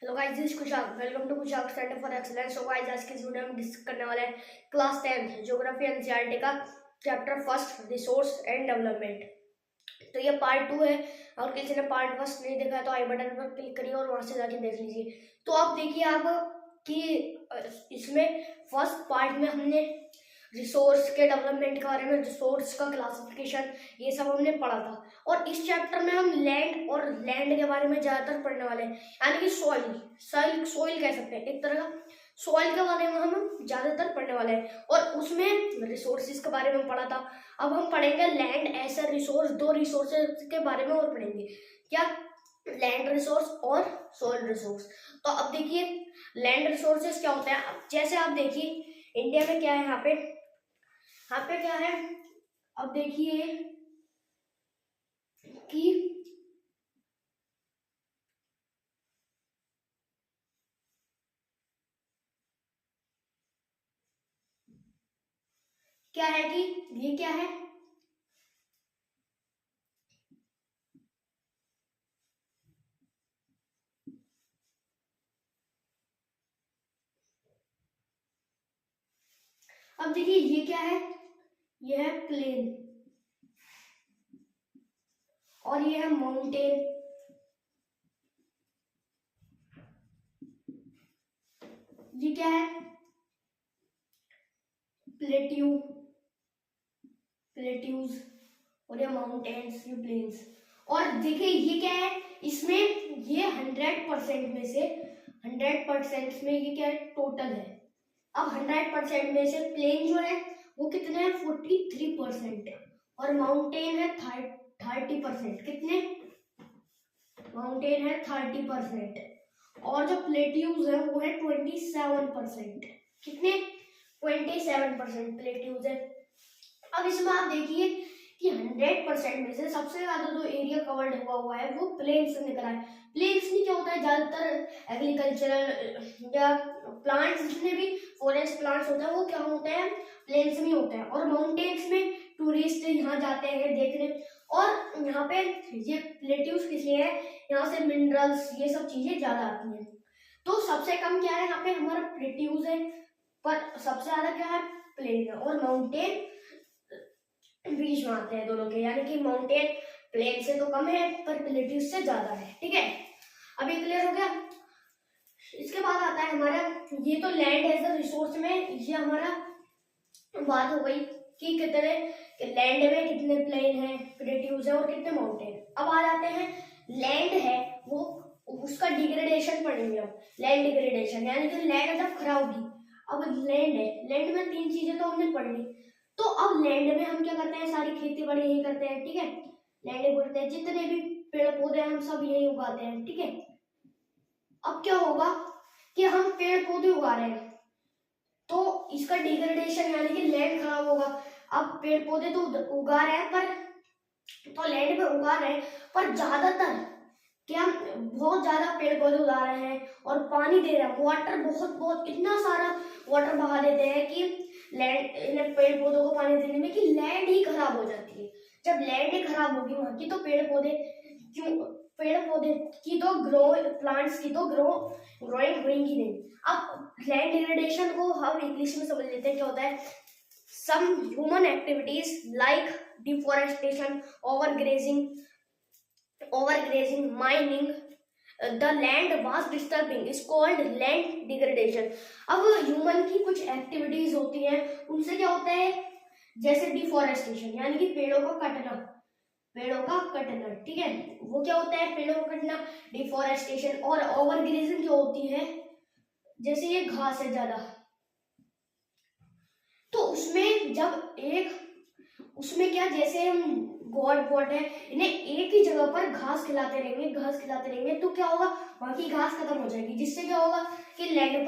Hello guys, this is Kushak. Welcome to Kushak centre for excellence. So guys, आज के इस video में डिस्कस करने वाले हैं क्लास 10 ज्योग्राफी एनसीईआरटी का chapter first, resource and development. तो ये पार्ट 2 है। और किसी ने पार्ट फर्स्ट नहीं देखा तो आई बटन पर क्लिक करिए और वहां से जाके देख लीजिए। तो आप देखिए आप कि इसमें फर्स्ट पार्ट में हमने रिसोर्स के डेवलपमेंट के बारे में, रिसोर्स का क्लासिफिकेशन, ये सब हमने पढ़ा था। और इस चैप्टर में हम लैंड के बारे में ज्यादातर पढ़ने वाले हैं, यानी कि सॉइल कह सकते हैं, एक तरह का सॉइल के बारे में हम ज्यादातर पढ़ने वाले हैं। और उसमें रिसोर्सेज के बारे में पढ़ा था। अब हम पढ़ेंगे लैंड एज अ रिसोर्स, दो रिसोर्सेज के बारे में और पढ़ेंगे, क्या? लैंड रिसोर्स और सॉइल रिसोर्स। तो अब देखिए लैंड रिसोर्सेज क्या होता है। अब जैसे आप देखिए इंडिया में क्या है, यहाँ पे क्या है। अब देखिए कि क्या है कि ये क्या है, अब देखिए ये क्या है, ये है प्लेन और ये है माउंटेन। ये क्या है, प्लेट्यूज और ये माउंटेन्स, ये प्लेन्स। और देखिए ये क्या है, इसमें ये 100% में से 100% में ये क्या है, टोटल है। अब 100% में से प्लेन जो है वो कितने हैं, 43%। और माउंटेन है 30%। कितने? माउंटेन है 30%। और जो प्लेट्यूज है वो है 27%। कितने? 27% प्लेट्यूज है। अब इसमें आप देखिए कि 100% में से सबसे ज्यादा जो एरिया कवर्ड हुआ है वो प्लेन्स से निकला है। प्लेन्स में क्या होता है, ज्यादातर एग्रीकल्चरल या प्लांट्स, जितने भी फॉरेस्ट प्लांट्स होते हैं वो क्या होते हैं, प्लेन्स में होते हैं। और माउंटेन्स में टूरिस्ट यहाँ जाते हैं देखने। और यहाँ पे ये प्लेट्यूज किस लिए है, यहाँ से मिनरल्स ये सब चीजें ज्यादा आती हैं। तो सबसे कम क्या है यहाँ पे, हमारा प्लेट्यूज है, पर सबसे ज्यादा क्या है, प्लेन है। और माउंटेन बीच में आते हैं दोनों के, यानी कि माउंटेन प्लेन से तो कम है पर प्लेट्यूज से ज्यादा है। ठीक है, अभी क्लियर हो गया। इसके बाद आता है हमारा, ये तो लैंड एज अ रिसोर्स में ये हमारा बात हो गई कि कितने लैंड में कितने प्लेन है, प्लेट्यूज है और कितने माउंटेन। अब आ जाते हैं लैंड है वो, उसका डिग्रेडेशन पढ़ेंगे हम। लैंड डिग्रेडेशन यानी कि लैंड जब खराब होगी। अब लैंड है, लैंड में तीन चीजें तो हमने पढ़ ली। तो अब लैंड में हम क्या करते हैं, सारी खेती बाड़ी यही करते हैं। ठीक है, लैंड बोलते हैं, जितने भी पेड़ पौधे हम सब यही उगाते हैं। ठीक है, अब क्या होगा कि हम पेड़ पौधे उगा रहे हैं तो इसका डिग्रेडेशन यानी कि लैंड खराब होगा। अब पेड़ पौधे तो उगा रहे हैं, पर तो लैंड पे उगा रहे हैं, पर ज्यादातर क्या, बहुत ज्यादा पेड़ पौधे उगा रहे हैं और पानी दे रहे हैं, वाटर बहुत बहुत इतना सारा वाटर बहा देते हैं कि लैंड, पेड़ पौधों को पानी देने में, कि लैंड ही खराब हो जाती है। जब लैंड ही खराब होगी वहां की, तो पेड़ पौधे क्यों, पेड़ पौधे की तो ग्रो, प्लांट्स की तो ग्रोइंग होंगी नहीं। अब लैंड डिग्रेडेशन को हम इंग्लिश में समझ लेते हैं, क्या होता है, some human activities like deforestation, overgrazing, mining the land was disturbing is called land degradation। अब ह्यूमन की कुछ एक्टिविटीज होती हैं, उनसे क्या होता है, जैसे डिफोरेस्टेशन यानी कि पेड़ों का कटना, ठीक है, वो क्या होता है, पेड़ों का कटना, डिफोरेस्टेशन। और ओवरग्रेजिंग जो होती है, जैसे ये घास है ज्यादा, तो उसमें जब उसमें क्या, जैसे हम गॉड है, इन्हें एक ही जगह पर घास खिलाते रहेंगे तो क्या होगा, वहां की घास खत्म हो जाएगी, जिससे क्या होगा कि लैंड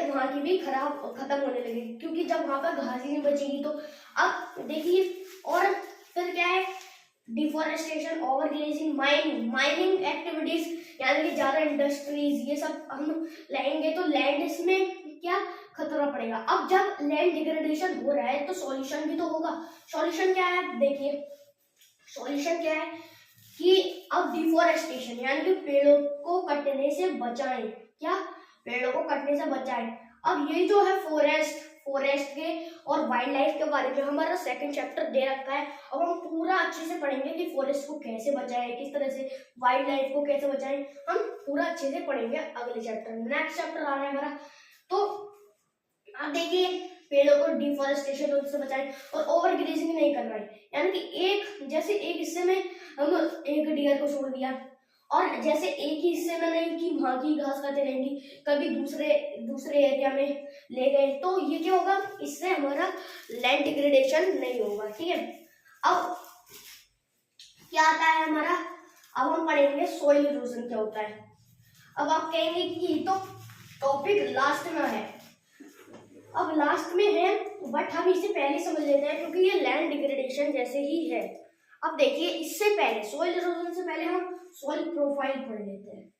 वहां की भी खत्म होने लगेगी, क्योंकि जब वहां पर घास ही नहीं बचेगी तो। अब देखिए, और फिर क्या है, डिफोरेस्टेशन, ओवरग्रेजिंग, माइनिंग एक्टिविटीज, यानी कि ज्यादा इंडस्ट्रीज ये सब हम लाएंगे तो लैंड इसमें क्या, खतरा पड़ेगा। अब जब लैंड डिग्रेडेशन हो रहा है तो सॉल्यूशन भी तो होगा। सॉल्यूशन क्या है, देखिए सॉल्यूशन क्या है, कि अब डिफोरेस्टेशन यानी कि पेड़ों को कटने से बचाएं, क्या पेड़ों को कटने से बचाएं। अब ये जो है फॉरेस्ट के और वाइल्ड लाइफ के बारे में हमारा सेकंड चैप्टर दे रखा है। अब हम पूरा अच्छे से पढ़ेंगे कि फॉरेस्ट को कैसे बचाएं, किस तरह से वाइल्ड लाइफ को कैसे बचाएं, हम पूरा अच्छे से पढ़ेंगे अगले चैप्टर में। नेक्स्ट चैप्टर आ रहा है हमारा, तो अब देखिए पेड़ों को डिफोरेस्टेशन से बचाएं और ओवर ग्रेजिंग नहीं करना है, यानी कि एक हिस्से में हम एक डियर को छोड़ दिया और जैसे एक ही हिस्से में नहीं कि वहां की घास खाते रहेंगी, कभी दूसरे एरिया में ले गए, तो ये क्या होगा, इससे हमारा लैंड डिग्रेडेशन नहीं होगा। ठीक है, अब क्या आता है हमारा, अब हम पढ़ेंगे सॉइल इरोजन क्या होता है। अब आप कहेंगे कि ये तो टॉपिक लास्ट में है, अब लास्ट में है बट हम इसे पहले समझ लेते हैं क्योंकि ये लैंड डिग्रेडेशन जैसे ही है। अब देखिए इससे पहले सॉइल इरोजन से पहले हम सॉइल प्रोफाइल पढ़ लेते हैं।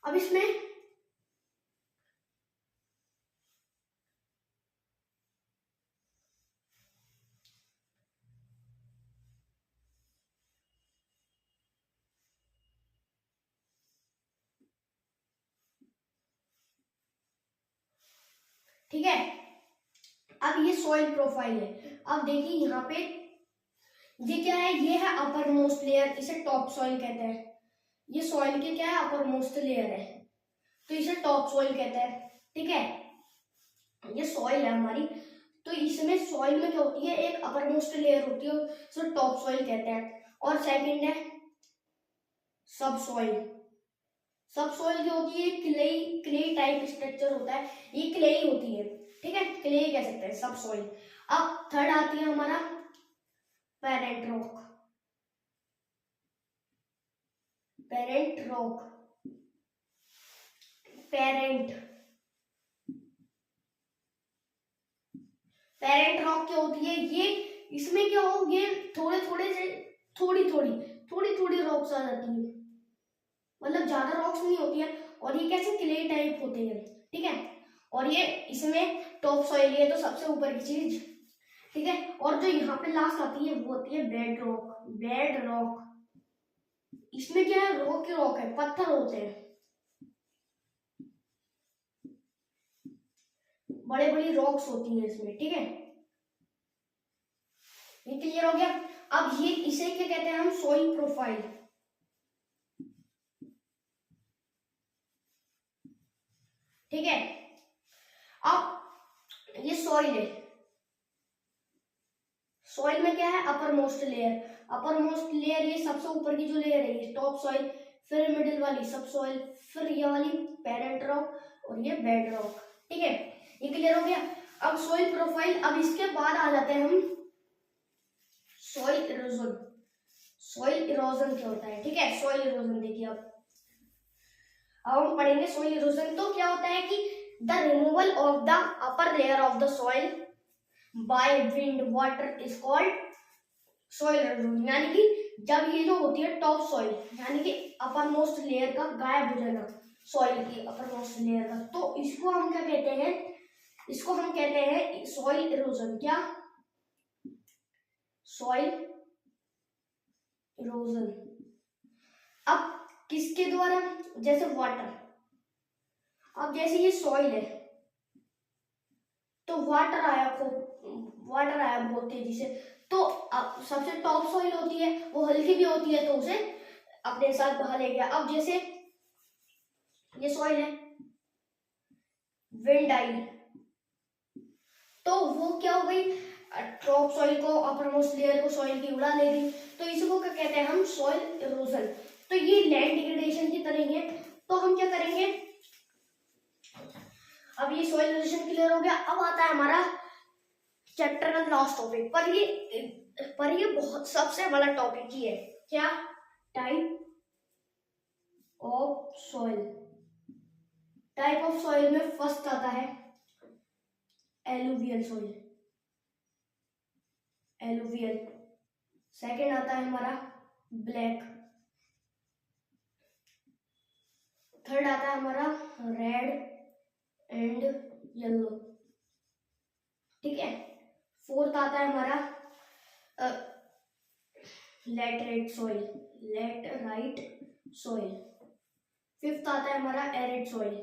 अब इसमें ठीक है, अब ये सॉइल प्रोफाइल है। अब देखिए यहाँ पे ये क्या है, ये है अपर मोस्ट लेयर, इसे टॉप सॉइल कहते हैं। ये सॉइल के क्या है, अपर मोस्ट लेयर है, तो इसे टॉप सॉइल कहते हैं। ठीक है, ये सॉइल है हमारी, तो इसमें सॉइल में क्या होती है, एक अपर मोस्ट लेयर होती है, उसे टॉप सॉइल कहते हैं। और सेकंड है सब सॉइल। सब सॉइल जो होती है क्ले टाइप स्ट्रक्चर होता है, ये क्ले होती है। ठीक है, क्ले कह सकते हैं सब सॉइल। अब थर्ड आती है हमारा parent rock. Parent rock, parent rock क्या होती है, ये इसमें क्या हो, ये थोड़ी थोड़ी रॉक्स आ जाती है, मतलब ज्यादा रॉक्स नहीं होती है, और ये कैसे क्ले टाइप होते हैं। ठीक है, और ये इसमें टॉप सॉइल है, तो सबसे ऊपर की चीज। ठीक है, और जो यहाँ पे लास्ट आती है वो होती है बेड रॉक। बेड रॉक, इसमें क्या है, रॉक के रॉक है, पत्थर होते हैं, बड़े बड़ी रॉक्स होती है इसमें। ठीक है, ये क्लियर हो गया। अब ये इसे क्या कहते हैं हम, सॉइल प्रोफाइल। ठीक है, अब ये सॉइल है, सॉइल में क्या है, upper most layer. Upper most layer ये सबसे ऊपर की जो लेयर है ये टॉप सॉइल, फिर मिडिल वाली सब सॉइल, फिर ये वाली पेरेंट रॉक और ये बेड रॉक। ठीक है, ये क्लियर हो गया। अब सॉइल प्रोफाइल, अब इसके बाद आ जाते हैं हम सॉइल इरोजन। सॉइल इरोजन क्या होता है, ठीक है, सॉइल इरोजन देखिए अब हम पढ़ेंगे सॉइल इरोजन। तो क्या होता है कि the removal of the upper layer of the soil by wind water is called soil erosion, यानी कि जब ये जो होती है टॉप सॉइल यानी कि अपर मोस्ट लेयर का गायब हो जाना, सॉइल की अपर मोस्ट लेयर का, तो इसको हम क्या कहते हैं, इसको हम कहते हैं सॉइल इरोजन। क्या, सॉइल इरोजन। अब किसके द्वारा, जैसे वाटर, अब जैसे ये सॉइल है तो वाटर आया बहुत तेजी से, तो अब सबसे टॉप सॉइल होती है वो हल्की भी होती है, तो उसे अपने साथ बहा ले गया। अब जैसे ये सॉइल है, विंड आई, तो वो क्या हो गई, टॉप सॉइल को, अपर मोस्ट लेयर को सॉइल की उड़ा ले गई, तो इसको क्या कहते हैं हम, सॉइल इरोजन। तो ये लैंड डिग्रेडेशन की तरह ही है। तो हम क्या करेंगे, अब ये सॉइल इरोजन क्लियर हो गया। अब आता है हमारा चैप्टर का लास्ट टॉपिक, पर ये बहुत सबसे बड़ा टॉपिक ही है। क्या, type of soil. Type of soil में फर्स्ट आता है एलुवियल सॉइल, एलुवियल। सेकंड आता है हमारा ब्लैक, थर्ड आता है हमारा रेड एंड येलो। ठीक है, फोर्थ आता है हमारा laterite soil, laterite soil. Fifth आता है हमारा एरिड सॉइल,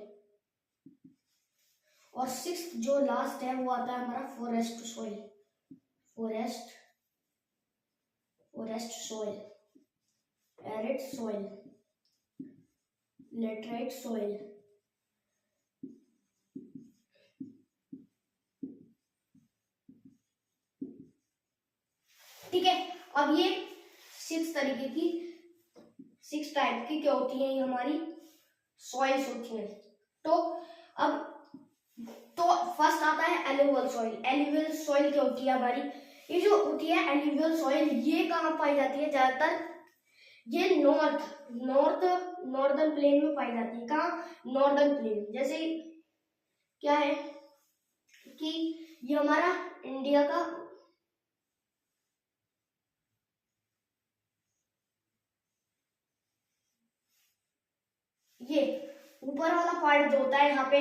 और सिक्स्थ जो लास्ट है वो आता है हमारा forest soil, forest soil, arid soil, laterite soil. ठीक है, अब ये सिक्स टाइप की क्या होती है, ये हमारी सॉइल्स होती हैं। तो अब तो फर्स्ट आता है एलुवियल सॉइल। एलुवियल सॉइल क्या होती है हमारी, ये जो होती है एलुवियल सॉइल, ये कहाँ पाई जाती है ज्यादातर, ये नॉर्दर्न प्लेन में पाई जाती है। कहाँ, नॉर्दर्न प्लेन। जैसे क्या है कि ये हमारा इंडिया का ये ऊपर वाला पार्ट जो होता है यहाँ पे,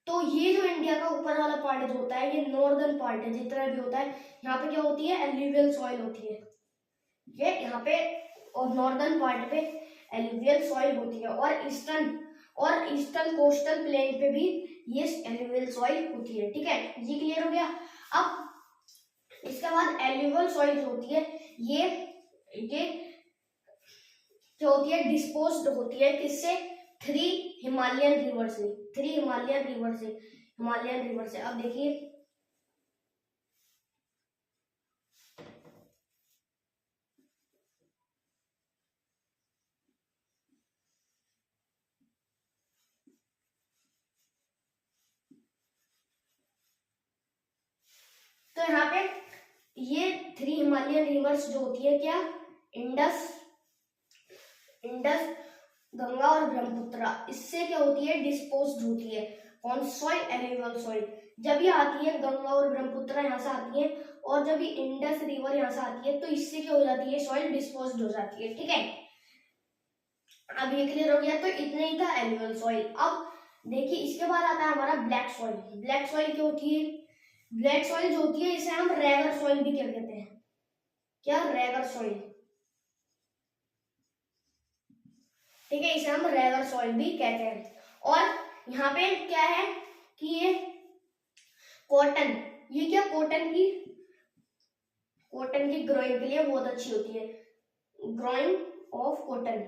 तो ये जो इंडिया का ऊपर वाला पार्ट जो होता है, ये नॉर्दर्न पार्ट है जितना भी होता है। यहाँ पे क्या होती है, एलुवियल सॉइल होती है ये यहाँ पे, और नॉर्दर्न पार्ट पे एलुवियल सॉइल होती है, और ईस्टर्न कोस्टल प्लेन पे भी ये एलुवियल सॉइल होती है। ठीक है, ये क्लियर हो गया। अब इसके बाद एलुवियल सॉइल जो होती है, ये जो होती है डिस्पोज्ड होती है किससे, थ्री हिमालयन रिवर से। अब देखिए तो यहाँ पे ये थ्री हिमालयन रिवर्स जो होती है क्या, इंडस, गंगा और ब्रह्मपुत्र, इससे क्या होती है, डिस्पोज्ड होती है। कौन सॉइल, एलुवियल सॉइल। जब ये आती है गंगा और ब्रह्मपुत्र यहाँ से आती है, और जब ये इंडस रिवर यहाँ से आती है, तो इससे क्या हो जाती है, सॉइल डिस्पोज्ड हो जाती है। ठीक है, अब ये क्लियर हो गया। तो इतना ही था एलुवियल सॉइल। अब देखिए इसके बाद आता है हमारा ब्लैक सॉइल। ब्लैक सॉइल क्या होती है, ब्लैक सॉइल जो होती है इसे हम रेगर सॉइल भी क्या कहते हैं, क्या, रेगर सॉइल। ठीक है, इसे हम रेगर सॉइल भी कहते हैं। और यहाँ पे क्या है कि ये कॉटन, ये क्या, कॉटन की ग्रोइंग के लिए बहुत अच्छी होती है, growing of cotton.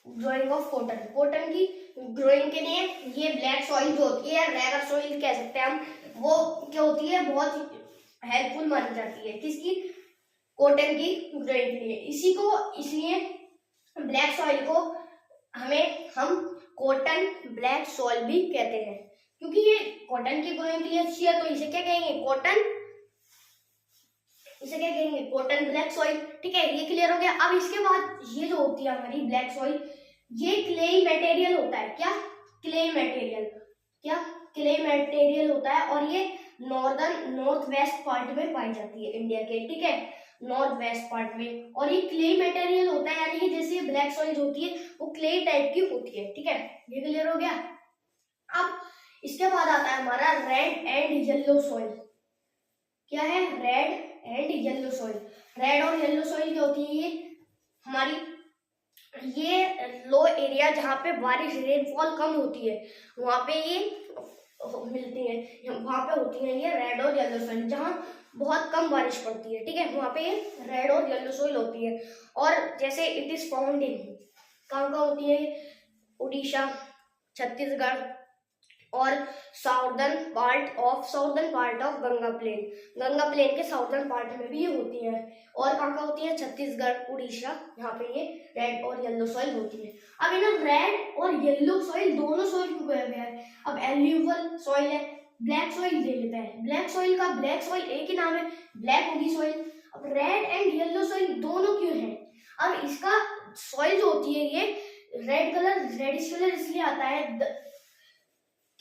Growing of cotton की ग्रोइंग के लिए ये ब्लैक सॉइल जो होती है, रेगर सॉइल कह सकते हैं हम, वो क्या होती है, बहुत हेल्पफुल मानी जाती है किसकी, कॉटन की ग्रोइंग के लिए। इसलिए ब्लैक सॉइल को हम कॉटन ब्लैक सॉइल भी कहते हैं, क्योंकि ये कॉटन की ग्रोइंग के लिए अच्छी है। तो इसे क्या कहेंगे, कॉटन ब्लैक सॉइल। ठीक है, ये क्लियर हो गया। अब इसके बाद ये जो होती है हमारी ब्लैक सॉइल, ये क्लेई मटेरियल होता है, क्या, क्लेई मटेरियल होता है, और ये नॉर्थ वेस्ट पार्ट में पाई जाती है इंडिया के। ठीक है, नॉर्थ वेस्ट पार्ट में, और ये क्ले मटेरियल होता है, यानी कि जैसे ब्लैक सॉइल होती है वो क्ले टाइप की होती है। ठीक है, ये क्लियर हो गया। अब इसके बाद आता है हमारा रेड एंड येलो सॉइल। क्या है, red and yellow soil. Red और येलो सॉइल क्या होती है, ये हमारी ये लो एरिया जहाँ पे बारिश, रेनफॉल कम होती है, वहां पे ये मिलती है, वहां पे होती है ये रेड और येलो सॉइल। जहाँ बहुत कम बारिश पड़ती है, ठीक है, वहां पे रेड और येलो सॉइल होती है। और जैसे इट इज फाउंड इन, कहाँ कहाँ होती है, उड़ीसा, छत्तीसगढ़, और southern part of Ganga plain के साउदर्न पार्ट में भी ये होती है। और कहाँ कहाँ होती है, छत्तीसगढ़, उड़ीसा, यहाँ पे ये रेड और येलो सॉइल होती है। अब इन्हें रेड और येलो सॉइल दोनों सॉइल क्यों कहा गया है, अब एल्यूवल सॉइल है, ब्लैक सॉइल ले लेते हैं। ब्लैक सॉइल एक ही नाम है, ब्लैक होगी सॉइल। अब रेड एंड येलो सॉइल दोनों क्यों है, अब इसका सॉइल जो होती है ये रेडिश कलर इसलिए आता है,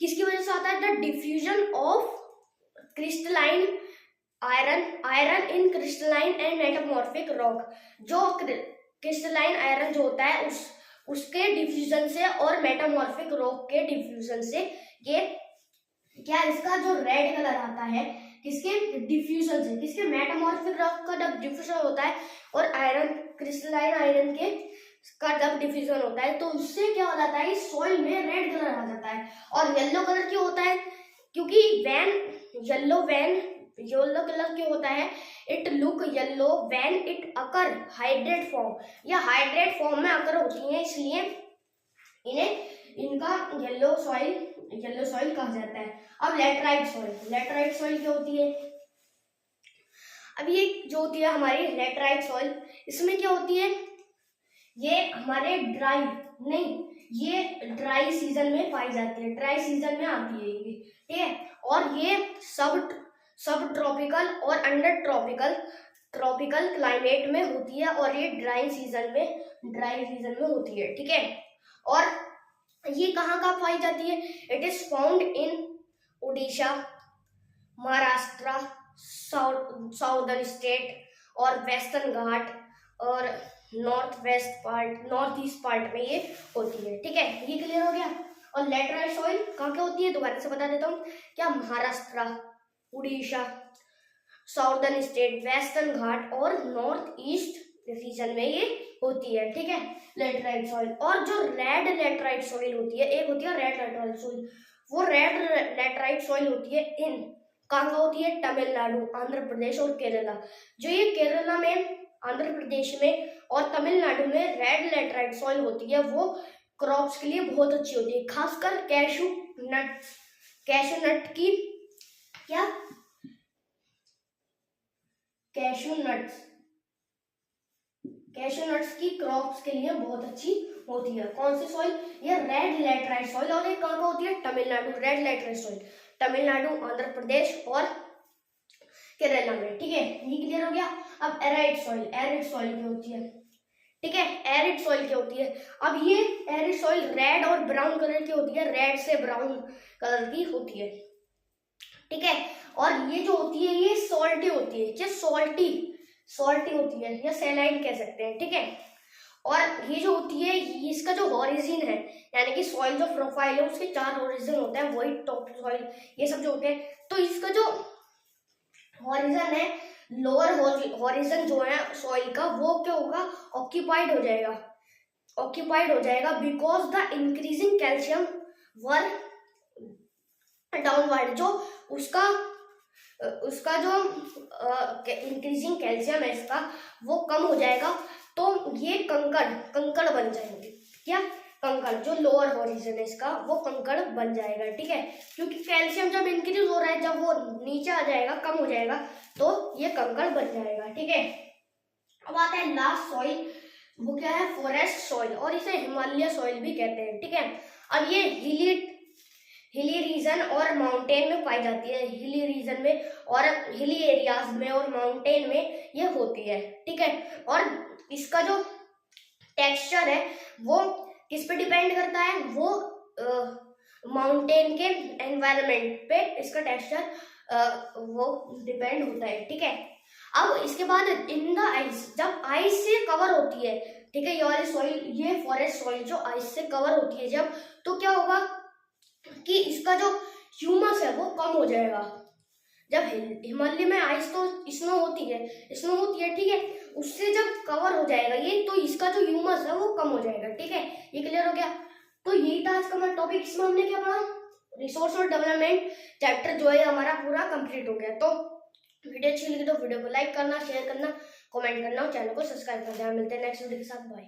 किसकी वजह से आता है, the diffusion of crystalline iron in crystalline and metamorphic rock. जो क्रिस्टलाइन आयरन जो होता है उसके डिफ्यूजन से और मेटामॉर्फिक रॉक के डिफ्यूजन से ये क्या इसका जो रेड कलर आता है किसके डिफ्यूजन से, किसके मेटामॉर्फिक रॉक का जब डिफ्यूजन होता है और आयरन क्रिस्टलाइन आयरन के का जब डिफ्यूजन होता है तो उससे क्या हो जाता है, सॉइल में रेड कलर आ जाता है। और येलो कलर क्यों होता है, क्योंकि येलो कलर क्यों होता है, it look yellow when it occur hydrate form, या हाइड्रेट फॉर्म में अकर होती है, इसलिए इनका येलो सॉइल कहा जाता है। अब लेटराइट सॉइल क्या होती है, अब ये जो होती है हमारी लेटराइट सॉइल, इसमें क्या होती है, ये हमारे ये ड्राई सीजन में पाई जाती है, ड्राई सीजन में आती है ये, ठीक है। और ये सब ट्रॉपिकल और अंडर ट्रॉपिकल क्लाइमेट में होती है और ये ड्राई सीजन में होती है, ठीक है। और ये कहाँ पाई जाती है, it is found in Orissa, Maharashtra, southern state और वेस्टर्न घाट और नॉर्थ ईस्ट पार्ट में ये होती है, ठीक है। ये क्लियर हो गया। और लेटराइट सॉइल कहाँ क्या होती है, दोबारा से बता देता हूँ, क्या Maharashtra, Orissa, southern state, western Ghat और नॉर्थ ईस्ट रीजन में ये होती है, ठीक है, लेटराइट सॉइल। और जो रेड लेटराइट सॉइल होती है, एक होती है रेड लेटराइट सॉइल, वो रेड लेटराइट सॉइल होती है कहाँ होती है, तमिलनाडु, आंध्र प्रदेश और केरला। जो ये केरला में, आंध्र प्रदेश में और तमिलनाडु में रेड लेटराइट सॉइल होती है, वो क्रॉप्स के लिए बहुत अच्छी होती है, खासकर कैशू नट्स की क्रॉप्स के लिए बहुत अच्छी होती है। कौन सी सॉइल, ये रेड लेटराइट सॉइल। और ये कहाँ होती है, Tamil Nadu, red laterite soil Tamil Nadu, Andhra Pradesh और केरला में, ठीक है। ये क्लियर हो गया। अब एरिड सॉइल क्या होती है, ठीक है, एरिड सॉइल क्या होती है। अब ये एरिड सॉइल रेड और ब्राउन कलर की होती है, रेड से ब्राउन कलर की होती है, ठीक है। और ये जो होती है ये सॉल्टी होती है, क्या सॉल्टी होती है, या सैलाइन कह सकते हैं, ठीक है। और ये जो होती है, इसका जो ओरिजिन है, यानी कि सॉइल जो प्रोफाइल है उसके 4 ओरिजिन होते हैं, वही टॉप सॉइल, ये सब जो होते हैं। तो इसका जो ओरिजिन है, लोअर ओरिजिन जो है सॉइल का, वो क्या होगा, ऑक्यूपाइड हो जाएगा because the increasing calcium were downward. जो उसका जो इंक्रीजिंग कैल्शियम है इसका, वो कम हो जाएगा, तो ये कंकड़ बन जाएंगे, क्या कंकड़, जो लोअर ओरिजिन है इसका वो कंकड़ बन जाएगा, ठीक है। क्योंकि कैल्शियम जब इंक्रीज हो रहा है, जब वो नीचे आ जाएगा, कम हो जाएगा, तो ये कंकड़ बन जाएगा, ठीक है। अब आता है लास्ट सॉइल, वो क्या है, फॉरेस्ट सॉइल, और इसे हिमालय सॉइल भी कहते हैं, ठीक है। अब ये हिली रीजन और माउंटेन में पाई जाती है, हिली रीजन में और हिली एरियाज में और माउंटेन में ये होती है, ठीक है। और इसका जो टेक्सचर है वो किस पे डिपेंड करता है, वो माउंटेन के एनवायरनमेंट पे इसका टेक्सचर वो डिपेंड होता है, ठीक है। अब इसके बाद इन द आइस, जब आइस से कवर होती है, ठीक है, ये वाली सॉइल, ये फॉरेस्ट सॉइल जो आइस से कवर होती है जब, तो क्या होगा कि इसका जो ह्यूमस है वो कम हो जाएगा। जब हिमालय में आइस तो स्नो होती है, ठीक है, उससे जब कवर हो जाएगा ये, तो इसका जो ह्यूमस है वो कम हो जाएगा, ठीक है। ये क्लियर हो गया। तो यही था आज का हमारा टॉपिक। इसमें हमने क्या पढ़ा, रिसोर्स और डेवलपमेंट चैप्टर जो है हमारा पूरा कंप्लीट हो गया। तो वीडियो अच्छी लगी तो वीडियो को लाइक करना, शेयर करना, कमेंट करना और चैनल को सब्सक्राइब करना। मिलते हैं नेक्स्ट वीडियो के साथ, बाय।